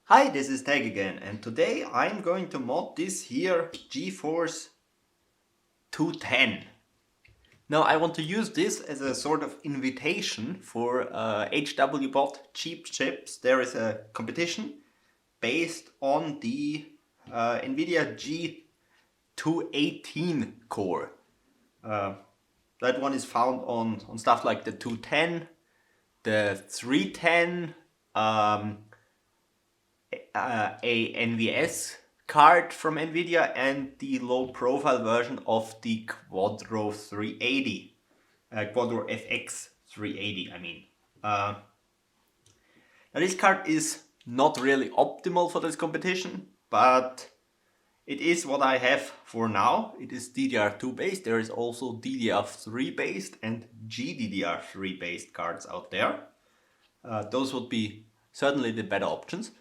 Hi, this is Tag again, and today I'm going to mod this here Geforce 210. Now I want to use this as a sort of invitation for Hwbot cheap chips. There is a competition based on the NVIDIA G218 core. That one is found on stuff like the 210, the 310, a NVS card from NVIDIA, and the low profile version of the Quadro 380, Quadro FX 380 I mean. Now this card is not really optimal for this competition, but it is what I have for now. It is DDR2 based. There is also DDR3 based and GDDR3 based cards out there. Those would be certainly the better options.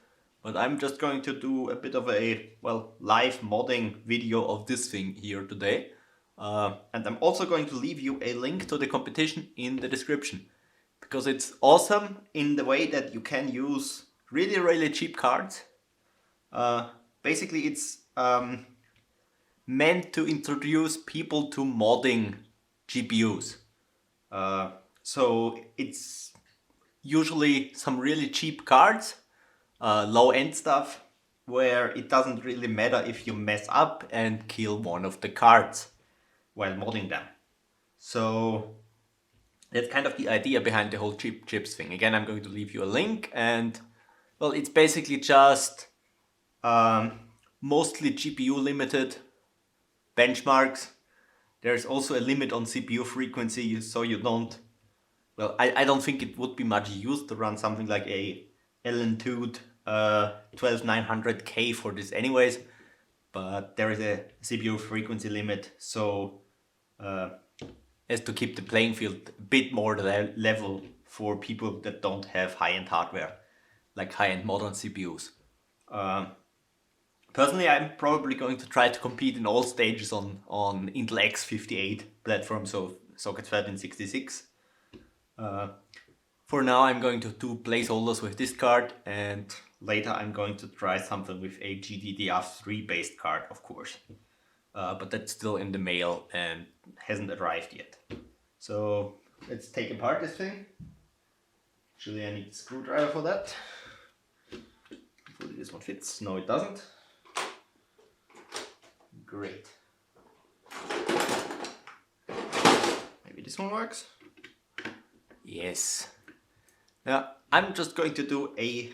But I'm just going to do a bit of a, live modding video of this thing here today. And I'm also going to leave you a link to the competition in the description. Because it's awesome in the way that you can use really cheap cards. Basically it's meant to introduce people to modding GPUs. So it's usually some really cheap cards. Low-end stuff where it doesn't really matter if you mess up and kill one of the cards while modding them. So that's kind of the idea behind the whole cheap chips thing. Again, I'm going to leave you a link, and well, it's basically just mostly GPU limited benchmarks. There's also a limit on CPU frequency, so you don't, I don't think it would be much use to run something like a LN2 12900K for this anyways, but there is a CPU frequency limit, so as to keep the playing field a bit more level for people that don't have high-end hardware, like high-end modern CPUs. Personally, I'm probably going to try to compete in all stages on Intel X58 platform, so socket 1366. For now, I'm going to do placeholders with this card, and later I'm going to try something with a GDDR3 based card, of course. But that's still in the mail and hasn't arrived yet. So let's take apart this thing. Actually, I need a screwdriver for that. Hopefully this one fits. No, it doesn't. Great. Maybe this one works? Yes. Now, I'm just going to do a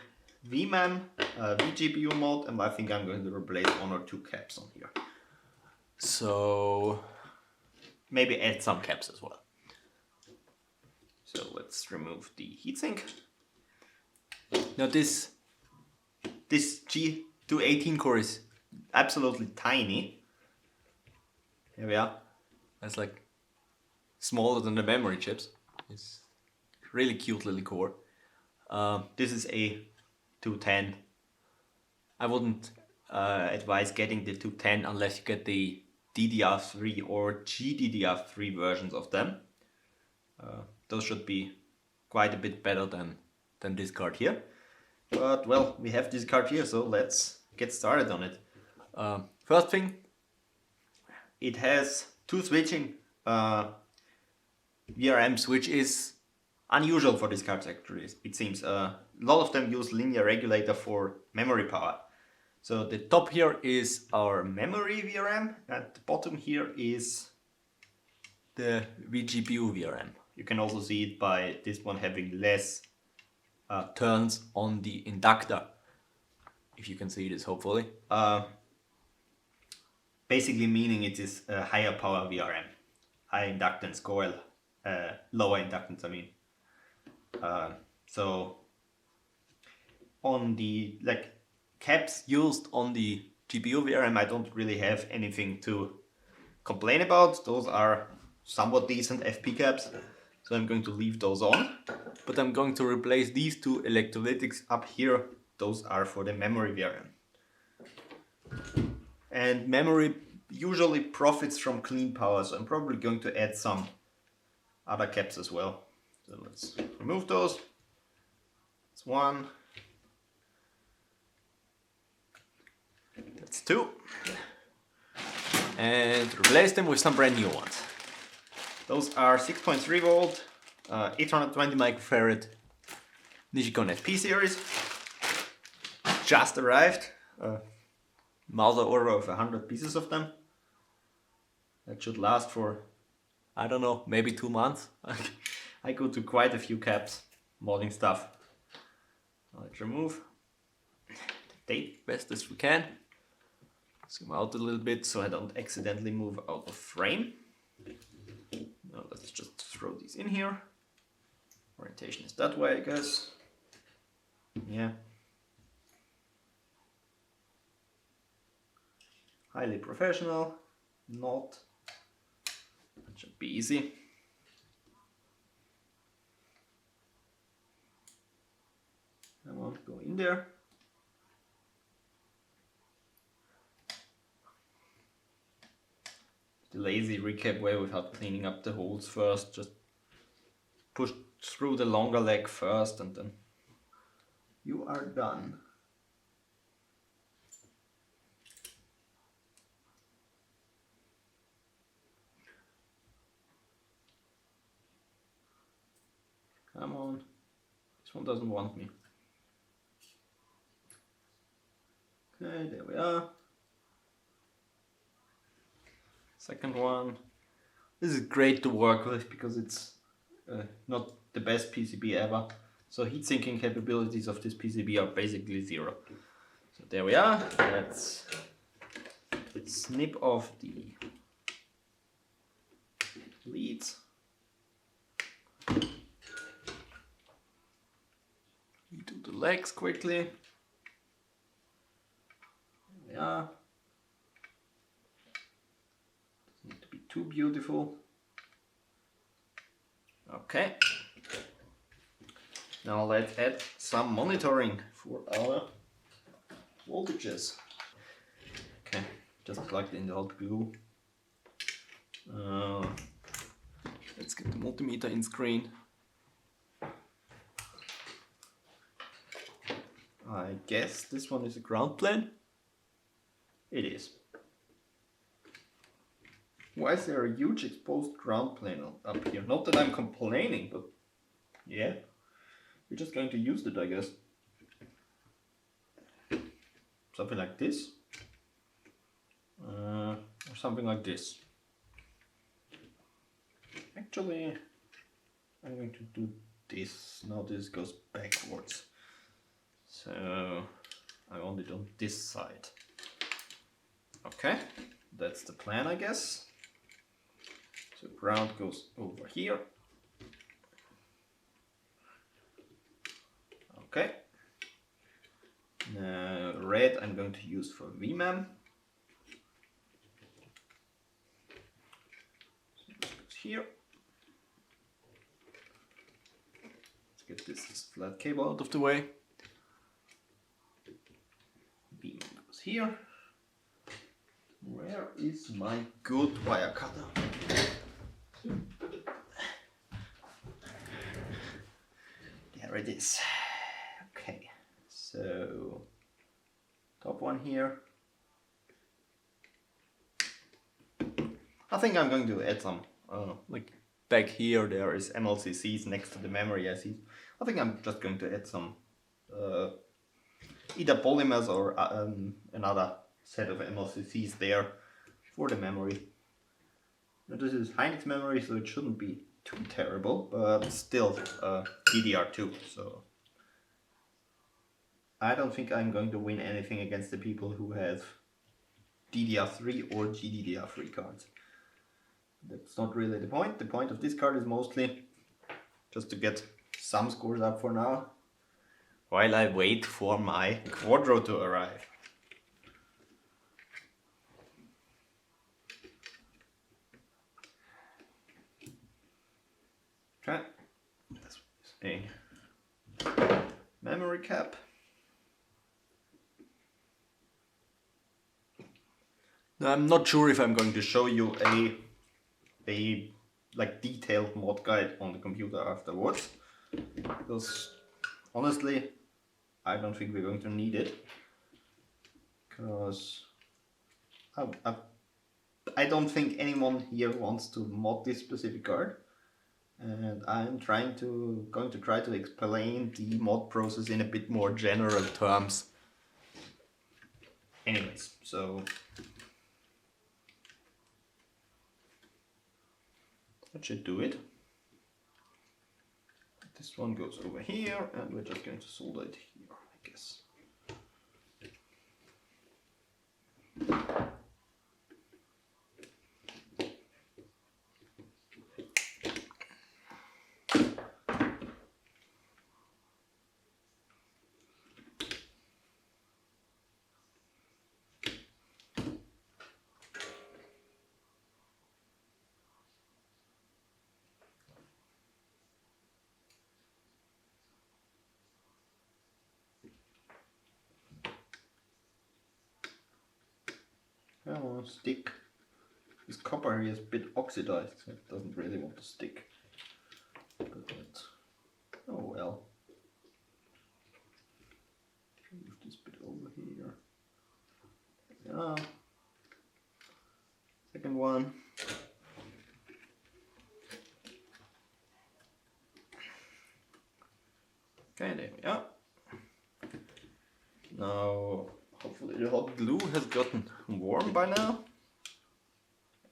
Vmem Vgpu mod, and I think I'm going to replace one or two caps on here. So maybe add some caps as well. So let's remove the heatsink. Now this G218 core is absolutely tiny. Here we are. That's like smaller than the memory chips. It's really cute little core. This is a 210. I wouldn't advise getting the 210 unless you get the DDR3 or GDDR3 versions of them. Those should be quite a bit better than this card here. But well, we have this card here, so let's get started on it. First thing, it has two switching VRMs, which is unusual for these cards actually, it seems. A lot of them use linear regulator for memory power. So the top here is our memory VRM, at the bottom here is the Vgpu VRM. You can also see it by this one having less turns on the inductor, if you can see this hopefully. Basically meaning it is a higher power VRM. High inductance coil, lower inductance I mean. So on the caps used on the GPU VRM, I don't really have anything to complain about. Those are somewhat decent FP caps, so I'm going to leave those on. But I'm going to replace these two electrolytics up here. Those are for the memory VRM. And memory usually profits from clean power, so I'm probably going to add some other caps as well. So let's remove those. That's one. 2 and replace them with some brand new ones. Those are 6.3 volt, 820 microfarad Nichicon FP series. Just arrived. Mauser order of 100 pieces of them. That should last for, I don't know, maybe 2 months. I go to quite a few caps, modding stuff. Let's remove the tape best as we can. Zoom out a little bit so I don't accidentally move out of frame. Now let's just throw these in here. Orientation is that way, I guess. Yeah. Highly professional, not. That should be easy. Come on, go in there. The lazy recap way without cleaning up the holes first. Just push through the longer leg first and then you are done. Come on, this one doesn't want me. Okay, there we are. Second one. This is great to work with because it's not the best PCB ever. So heat sinking capabilities of this PCB are basically 0. So there we are. Let's snip off the leads. Do the legs quickly. There we are. Doesn't need to be too beautiful. Okay. Now let's add some monitoring for our voltages. Okay, just plugged in the hot glue. Let's get the multimeter in screen. I guess this one is a ground plane. It is. Why is there a huge exposed ground plane up here? Not that I'm complaining, but yeah. We're just going to use it, I guess. Something like this. Or something like this. Actually, I'm going to do this. Now this goes backwards. So I want it on this side. Okay, that's the plan, I guess. So ground goes over here. Okay. Now red I'm going to use for Vmem. So it goes here. Let's get this flat cable out of the way. Vmem goes here. Where is my good wire cutter? There it is. Okay, so top one here. I think I'm going to add some, like back here there is MLCCs next to the memory ICs. I think I'm just going to add some either polymers or another set of MLCCs there for the memory. Now this is Hynix memory, so it shouldn't be too terrible, but still DDR2, so I don't think I'm going to win anything against the people who have DDR3 or GDDR3 cards. That's not really the point. The point of this card is mostly just to get some scores up for now, while I wait for my Quadro to arrive. Okay, this is a memory cap. Now I'm not sure if I'm going to show you a like detailed mod guide on the computer afterwards, because honestly I don't think we're going to need it, because I don't think anyone here wants to mod this specific card, and I'm going to try to explain the mod process in a bit more general terms. Anyways, so that should do it. This one goes over here, and we're just going to solder it here, I guess. Oh, stick. This copper here is a bit oxidized, so it doesn't really want to stick. But oh well. Move this bit over here. There we are. Second one. Okay, there we are. Now, hopefully the hot glue has gotten warm by now.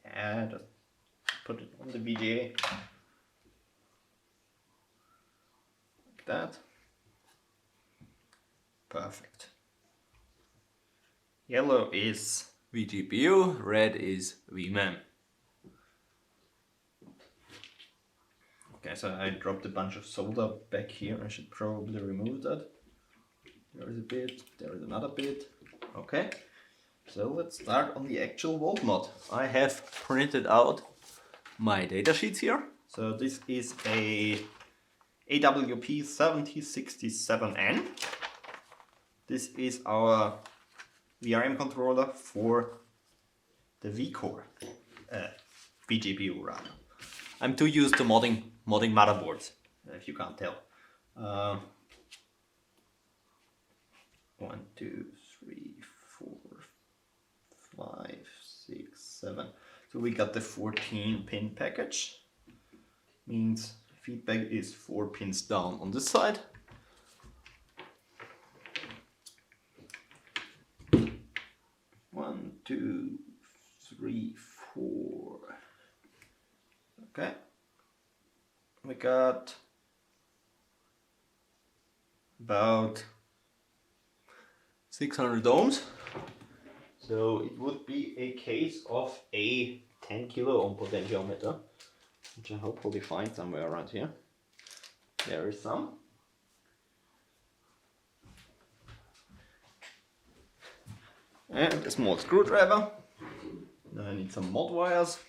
Yeah, just put it on the VGA. Like that. Perfect. Yellow is Vgpu, red is Vmem. Okay, so I dropped a bunch of solder back here. I should probably remove that. There is a bit, there is another bit. Okay, so let's start on the actual Voltmod. I have printed out my datasheets here. So this is a AWP 7067N. This is our VRM controller for the V-Core, Vgpu rather. I'm too used to modding motherboards, if you can't tell. 1, 2, 3, 4, 5, 6, 7. So we got the 14-pin package. Means feedback is 4 pins down on this side. One, 2, 3, 4. Okay. We got about 600 ohms. So it would be a case of a 10 kilo ohm potentiometer, which I hopefully find somewhere around here. There is some. And a small screwdriver. Now I need some mod wires.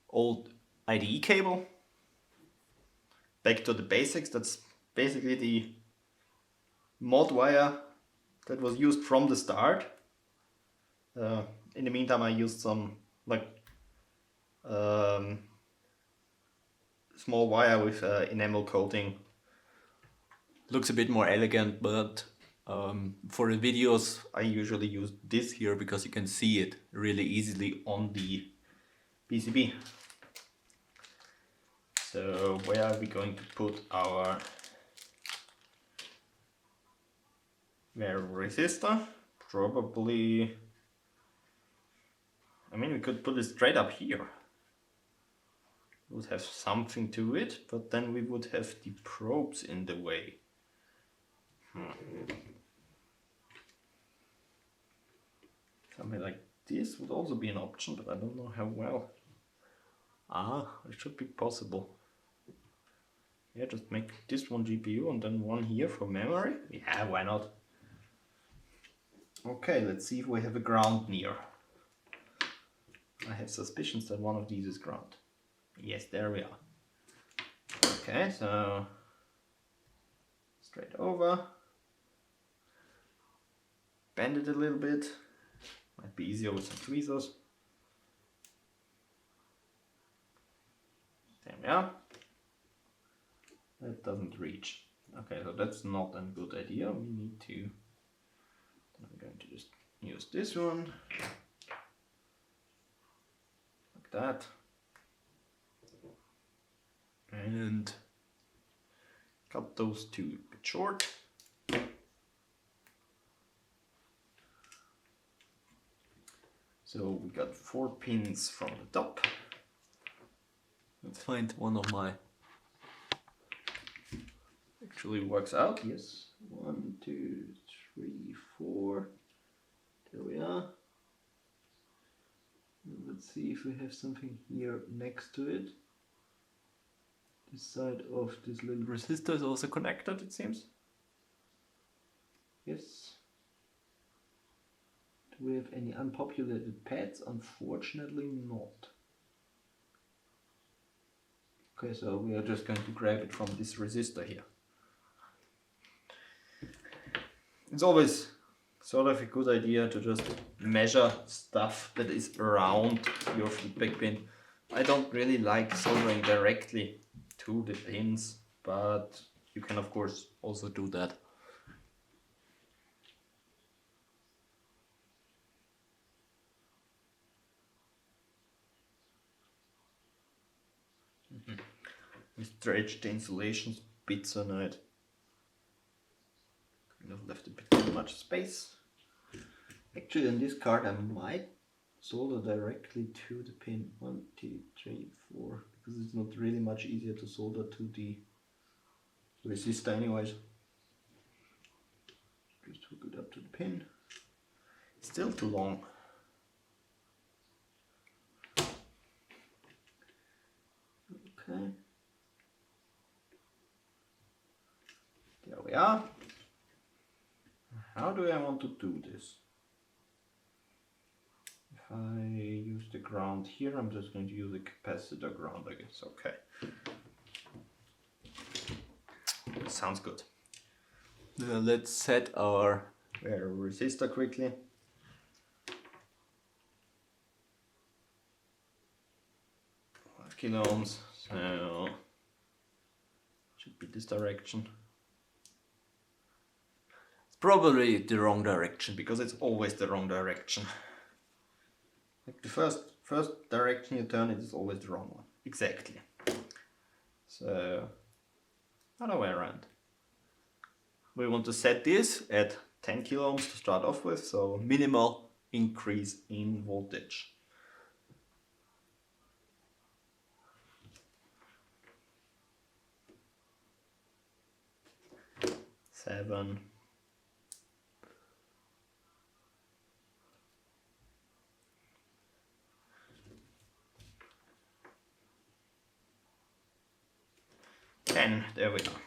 Old IDE cable. Back to the basics. That's basically the mod wire that was used from the start. In the meantime I used some small wire with enamel coating. Looks a bit more elegant, but for the videos I usually use this here because you can see it really easily on the PCB. So where are we going to put our resistor? Probably, I mean, we could put it straight up here. It would have something to it, but then we would have the probes in the way. Something like this would also be an option, but I don't know how well. It should be possible. Yeah, just make this one GPU and then one here for memory. Yeah, why not? Okay, let's see if we have a ground near. I have suspicions that one of these is ground. Yes, there we are. Okay, so straight over. Bend it a little bit. Might be easier with some tweezers. There we are. That doesn't reach. Okay, so that's not a good idea. We need to. I'm going to just use this one. that. And cut those two a bit short. So we got 4 pins from the top. Let's find one of my actually works out. Yes, 1, 2, 3, 4. There we are. Let's see if we have something here next to it. This side of this little resistor is also connected, it seems. Yes. Do we have any unpopulated pads? Unfortunately not. Okay, so we are just going to grab it from this resistor here. It's always sort of a good idea to just measure stuff that is around your feedback pin. I don't really like soldering directly to the pins, but you can of course also do that. We stretched the insulation bits on it. Kind of left a bit too much space. Actually on this card I might solder directly to the pin 1, 2, 3, 4, because it's not really much easier to solder to the resistor anyways. Just hook it up to the pin. It's still too long. Okay. There we are. How do I want to do this? If I use the ground here, I'm just going to use a capacitor ground, I guess. Okay. Sounds good. Let's set our resistor quickly. 5 kilo ohms, so should be this direction. It's probably the wrong direction because it's always the wrong direction. Like the first direction you turn it is always the wrong one. Exactly. So other way around. We want to set this at 10 kilo ohms to start off with, so minimal increase in voltage. Seven. And there we are.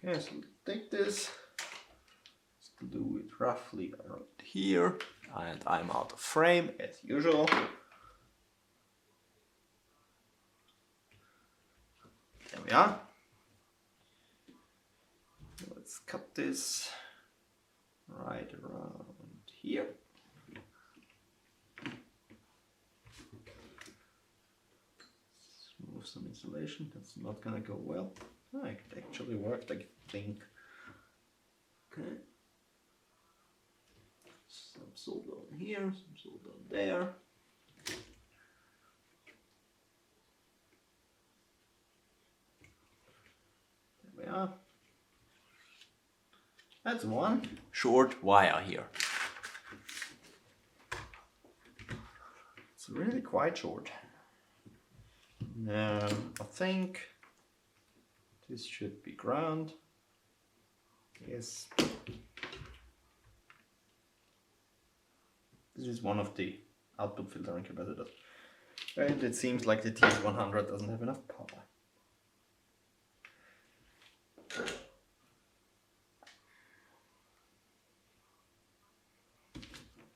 Okay, so take this, let's do it roughly around here, and I'm out of frame as usual. There we are. Let's cut this right around here. Move some insulation, that's not gonna go well. Oh, it actually worked, I think. Okay. Some solder on here, some solder on there. There we are. That's one short wire here. It's really quite short. Now, I think this should be ground. Yes. This is one of the output filtering capacitors. And it seems like the TS100 doesn't have enough power.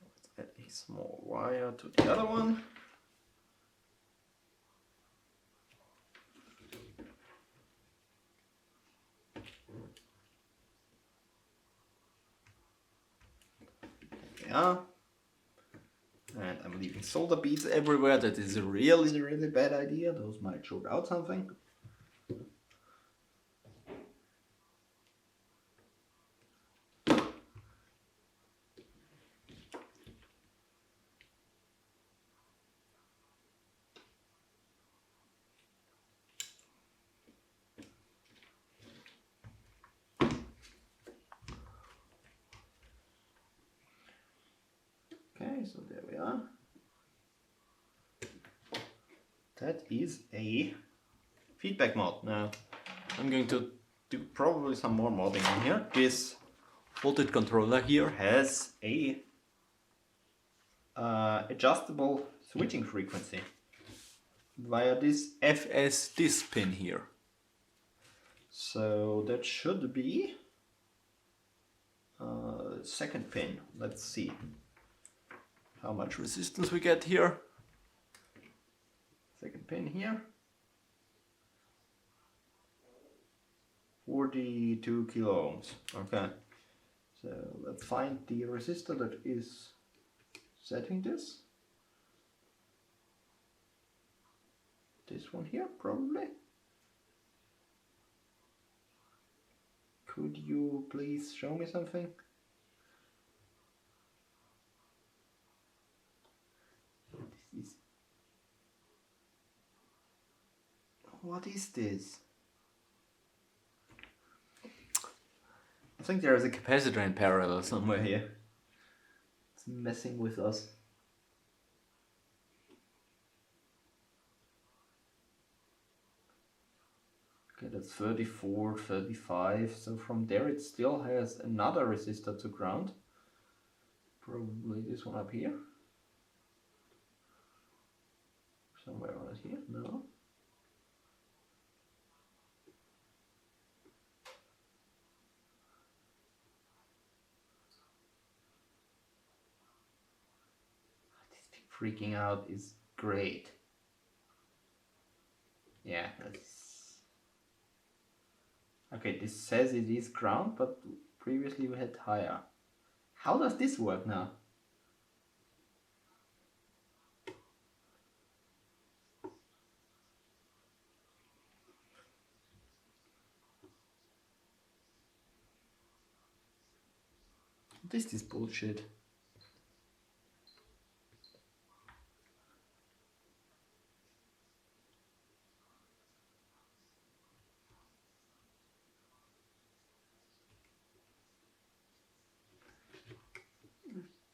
Let's add a small wire to the other one. Yeah. And I'm leaving solder beads everywhere. That is a really bad idea. Those might short out something. Okay, so there we are. That is a feedback mod. Now I'm going to do probably some more modding in here. This voltage controller here has a adjustable switching frequency via this FS dis pin here. So that should be second pin. Let's see how much resistance we get here. Second pin here. 42 kilo ohms. Okay. So let's find the resistor that is setting this. This one here, probably. Could you please show me something? What is this? I think there is a capacitor in parallel somewhere here. It's messing with us. Okay, that's 34, 35. So from there it still has another resistor to ground. Probably this one up here. Somewhere right here, no. Freaking out is great. Yeah, that's... Okay, this says it is ground, but previously we had higher. How does this work now? This is bullshit.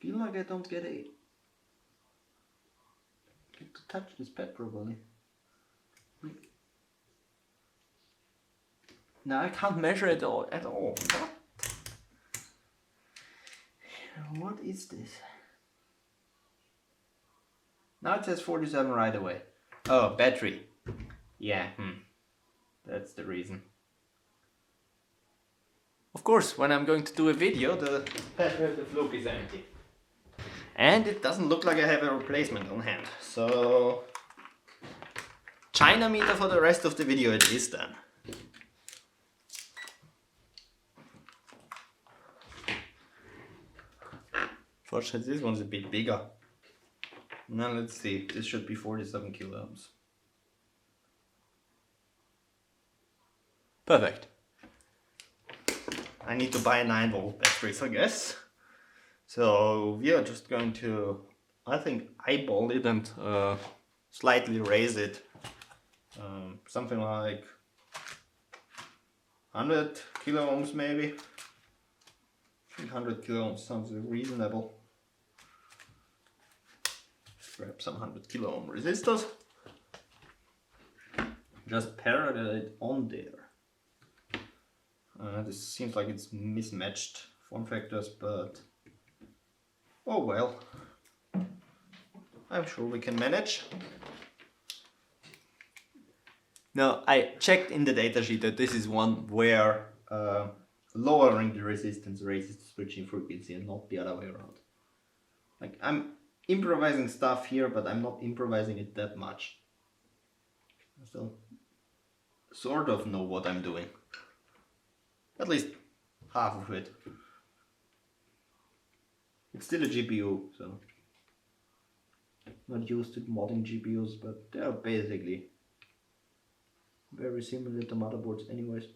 Feel like I don't get to touch this pad properly. Now I can't measure it all at all. What is this? Now it says 47 right away. Oh, battery. Yeah, that's the reason. Of course, when I'm going to do a video, the battery of the Freq is empty. And it doesn't look like I have a replacement on hand. So, China meter for the rest of the video it is then. Fortunately, this one's a bit bigger. Now let's see, this should be 47 kilo ohms. Perfect. I need to buy a 9 volt batteries, I guess. So we are just going to, I think, eyeball it and slightly raise it. Something like 100 kilo ohms maybe. 100 kilo ohms sounds reasonable. Grab some 100 kilo ohm resistors. Just parallel it on there. This seems like it's mismatched form factors, but oh well. I'm sure we can manage. Now I checked in the datasheet that this is one where lowering the resistance raises the switching frequency and not the other way around. Like I'm improvising stuff here, but I'm not improvising it that much. I still sort of know what I'm doing. At least half of it. It's still a GPU, so not used to modding GPUs, but they are basically very similar to motherboards anyways.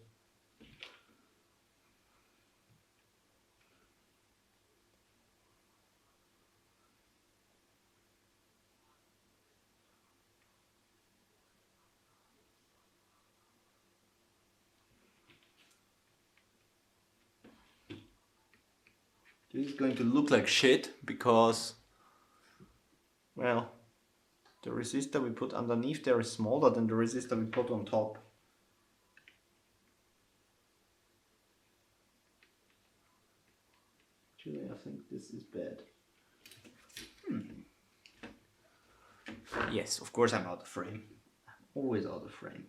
This is going to look like shit because well, the resistor we put underneath there is smaller than the resistor we put on top. Actually, I think this is bad. Yes, of course I'm out of frame. I'm always out of frame.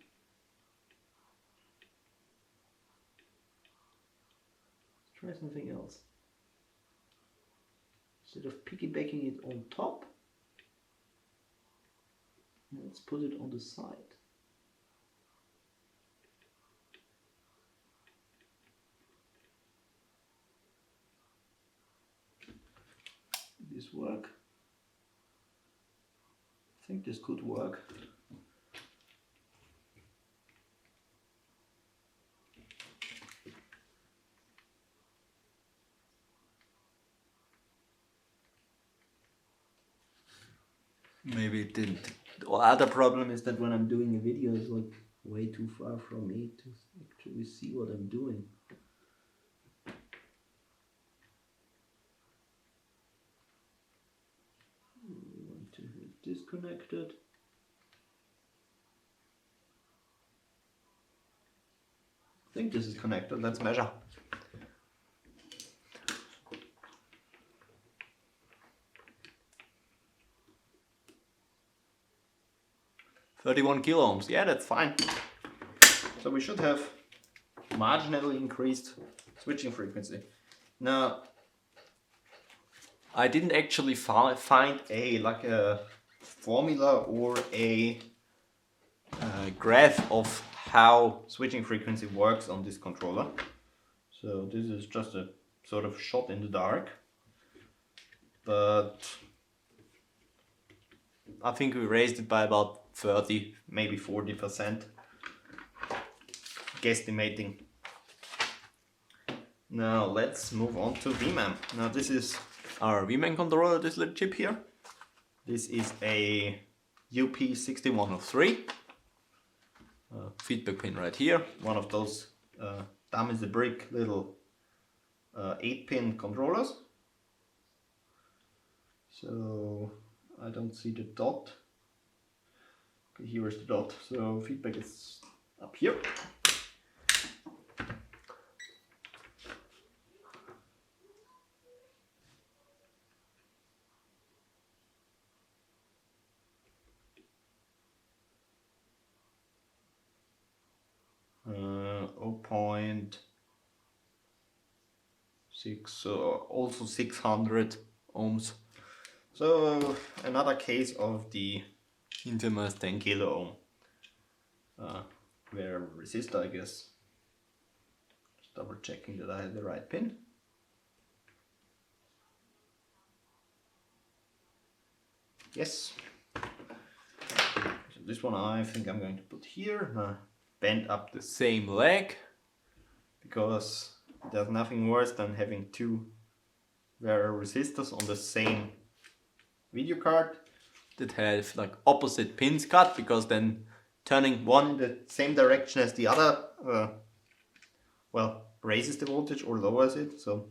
Let's try something else. Instead of piggybacking it on top, let's put it on the side. Did this work? I think this could work. Maybe it didn't. The other problem is that when I'm doing a video, it's like way too far from me to actually see what I'm doing. We want to have it disconnected. I think this is connected. Let's measure. 31 kilo ohms. Yeah, that's fine. So we should have marginally increased switching frequency. Now, I didn't actually find a formula or a graph of how switching frequency works on this controller. So this is just a sort of shot in the dark. But I think we raised it by about 30, maybe 40%, guesstimating. Now let's move on to Vmem. Now this is our Vmem controller, this little chip here. This is a UP6103. Feedback pin right here. One of those dumb as a brick little 8-pin controllers. So I don't see the dot. Okay, here is the dot. So feedback is up here. Uh, 0.6, also 600 ohms. So another case of the infamous 10 kilo ohm where resistor, I guess. Just double checking that I have the right pin. Yes. So this one I think I'm going to put here. Bend up the same leg, because there's nothing worse than having two resistors on the same video card that have like opposite pins cut, because then turning one in the same direction as the other well, raises the voltage or lowers it, so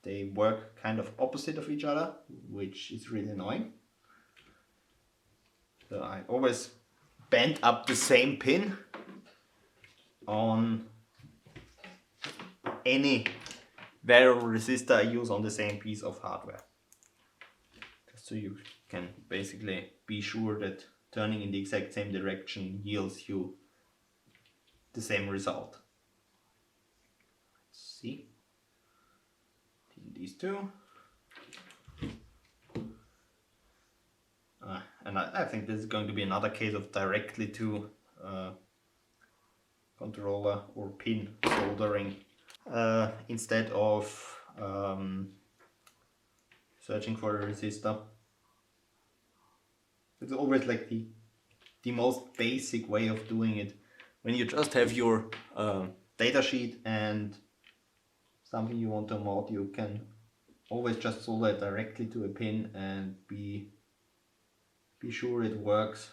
they work kind of opposite of each other, which is really annoying. So I always bend up the same pin on any variable resistor I use on the same piece of hardware. Just so you can basically be sure that turning in the exact same direction yields you the same result. Let's see. These two. And I think this is going to be another case of directly to controller or pin soldering instead of searching for a resistor. It's always like the most basic way of doing it. When you just have your data sheet and something you want to mod, you can always just solder it directly to a pin and be sure it works.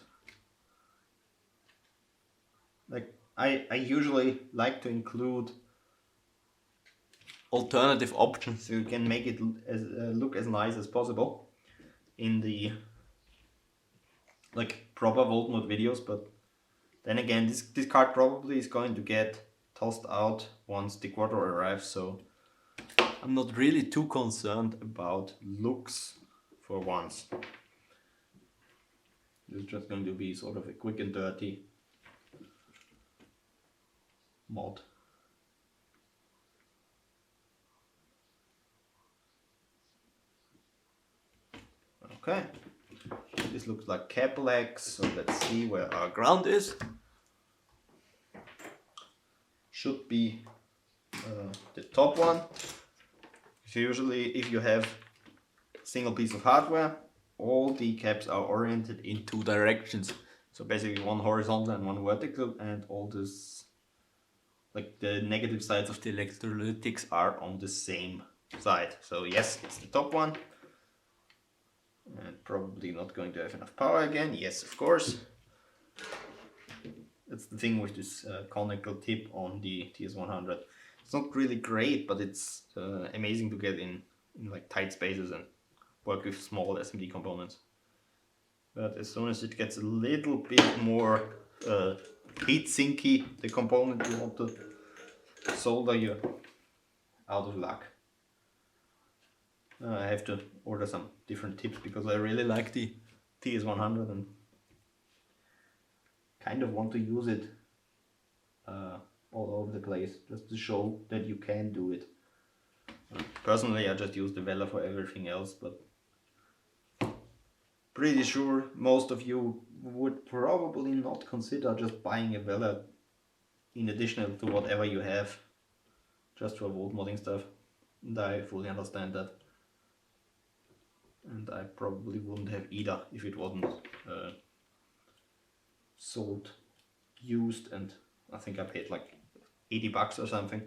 Like I usually like to include alternative options so you can make it look as nice as possible. in the like proper Voltmod videos, but then again this card probably is going to get tossed out once the Quadro arrives, so I'm not really too concerned about looks for once. It's just going to be sort of a quick and dirty mod. Okay, this looks like cap legs, so let's see where our ground is. Should be the top one. So usually if you have a single piece of hardware, all the caps are oriented in two directions. So basically one horizontal and one vertical, and all this, like the negative sides of the electrolytics are on the same side. So yes, it's the top one. And probably not going to have enough power again. Yes, of course. That's the thing with this conical tip on the TS100. It's not really great, but it's amazing to get in like tight spaces and work with small SMD components. But as soon as it gets a little bit more heat sinky, the component you want to solder, you're out of luck. I have to order some different tips because I really like the TS100 and kind of want to use it all over the place just to show that you can do it. Personally, I just use the Vela for everything else, but pretty sure most of you would probably not consider just buying a Vela in addition to whatever you have just for Voltmodding stuff, and I fully understand that. And I probably wouldn't have either if it wasn't sold used, and I think I paid like 80 bucks or something.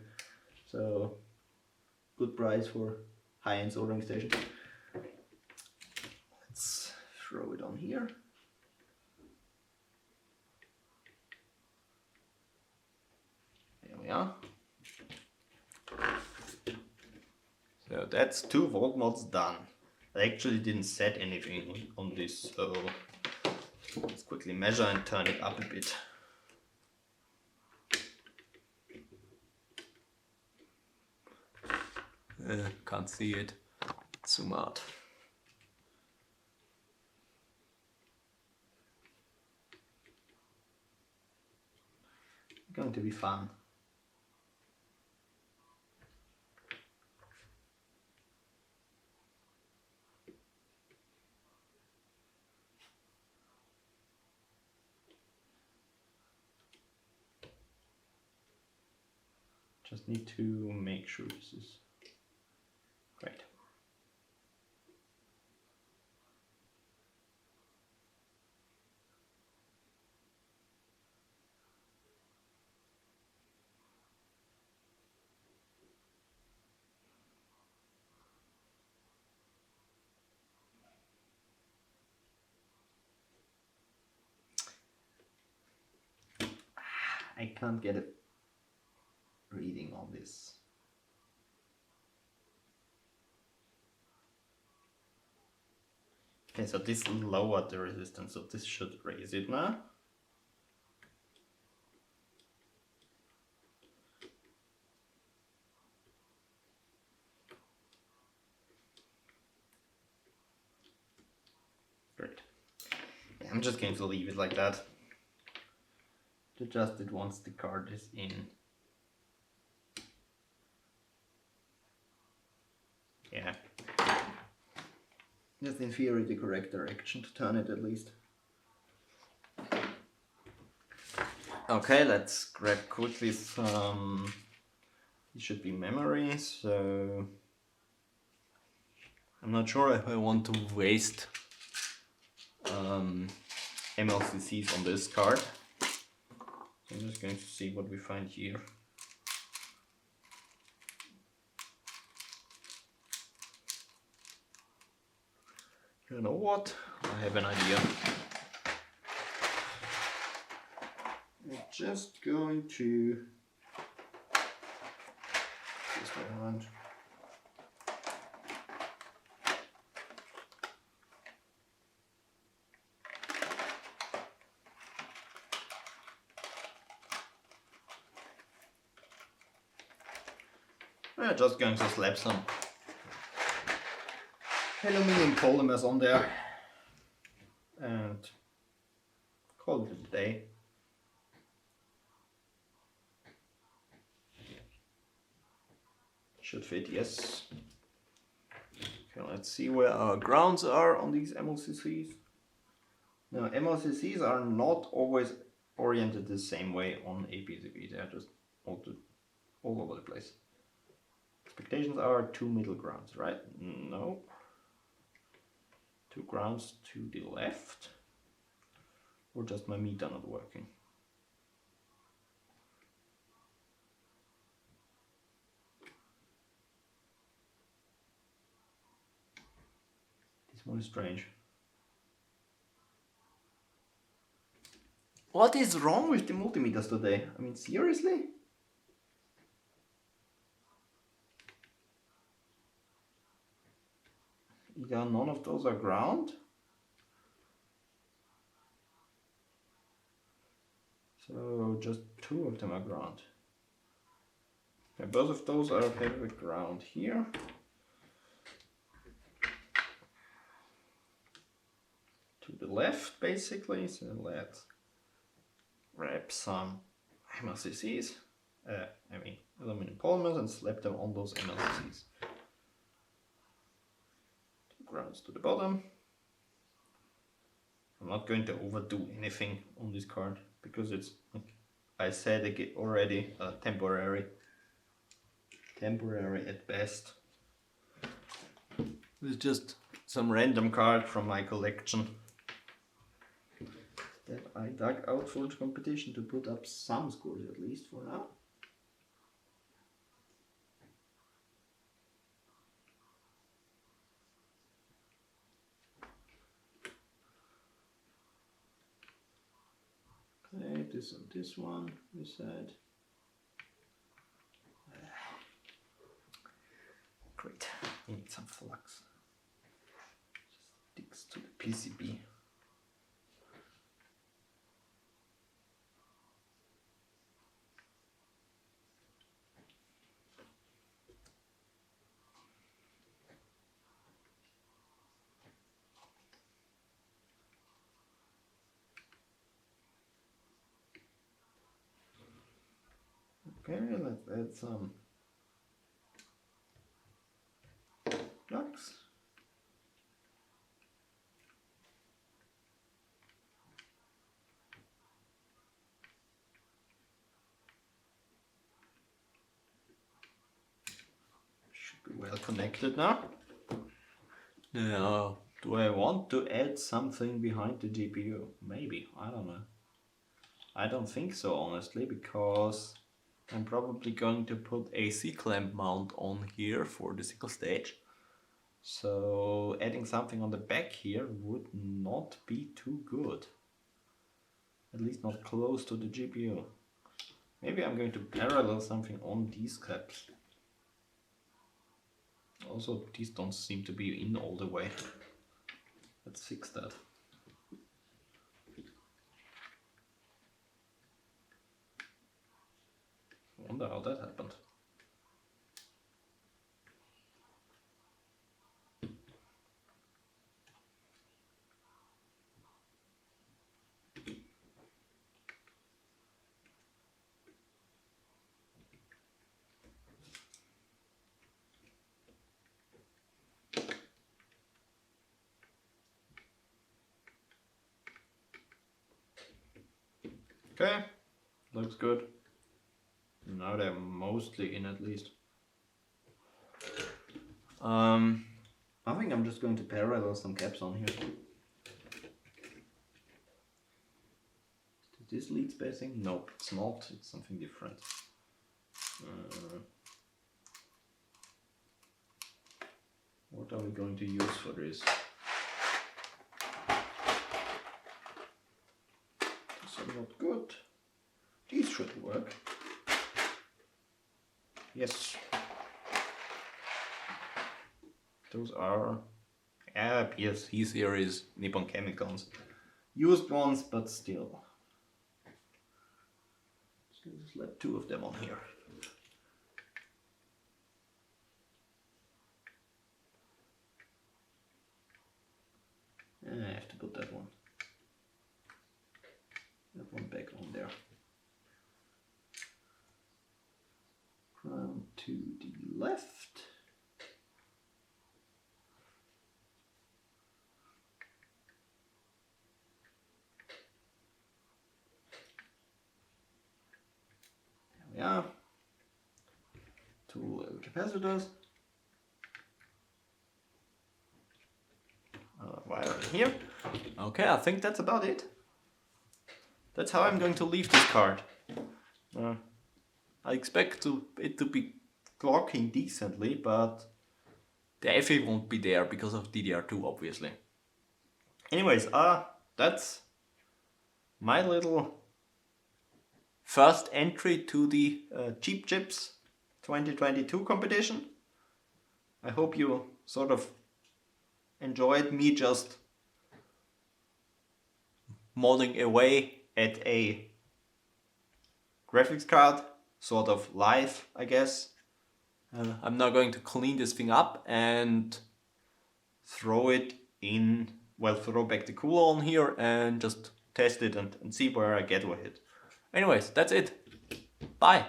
So good price for high-end soldering station. Let's throw it on here. There we are. So that's 2 Voltmods done. I actually didn't set anything on this, so let's quickly measure and turn it up a bit. Can't see it. Zoom out. Going to be fun. Just need to make sure this is great. I can't get a reading on this. Okay, so this lowered the resistance, so this should raise it now. Great. Yeah, I'm just going to leave it like that. Adjust it once the card is in. Yeah. Just in theory the correct direction to turn it at least. Okay, let's grab quickly some, it should be memory, so I'm not sure if I want to waste MLCCs on this card. So I'm just going to see what we find here. You know what? I have an idea. I'm just going to this way around. We're just going to slap some aluminum polymers on there and call it a day. Should fit, yes. Okay, let's see where our grounds are on these MLCCs. Now, MLCCs are not always oriented the same way on a PCB. They are just all over the place. Expectations are 2 middle grounds, right? No. 2 grounds to the left. Or just my meter not working. This one is strange. What is wrong with the multimeters today? I mean, seriously? Yeah, none of those are ground. So just 2 of them are ground. Okay, both of those are have a ground here. To the left, basically. So let's grab some MLCCs, I mean aluminum polymers, and slap them on those MLCCs. 2 grounds to the bottom. I'm not going to overdo anything on this card because it's, like I said already, temporary at best. It's just some random card from my collection that I dug out for the competition to put up some scores, at least for now. Okay, this and this one we said. Great, we need some flux. Just sticks to the PCB. Okay, let's add some flux. Should be well connected now. Now, do I want to add something behind the GPU? Maybe, I don't know. I don't think so, honestly, because I'm probably going to put a C-clamp mount on here for the single stage. So adding something on the back here would not be too good. At least not close to the GPU. Maybe I'm going to parallel something on these caps. Also, these don't seem to be in all the way. Let's fix that. I wonder how that happened. Okay, looks good. Now they're mostly in, at least. I think I'm just going to parallel some caps on here. Is this lead spacing? Nope, it's not. It's something different. What are we going to use for this? These are not good. These should work. Yes. Those are PSC series Nippon Chemicals. Used ones, but still. So just let 2 of them on here. to put that one back on there. Ground to the left. There we are. Two capacitors. Wire here. Okay, I think that's about it. That's how I'm going to leave this card. I expect it to be clocking decently, but the FA won't be there because of DDR2, obviously. Anyways, that's my little first entry to the Cheap Chips 2022 competition. I hope you sort of enjoyed me just modding away at a graphics card, sort of live, I guess. I'm now going to clean this thing up and throw it in, well, throw back the cooler on here and just test it and see where I get with it. Anyways, that's it. Bye.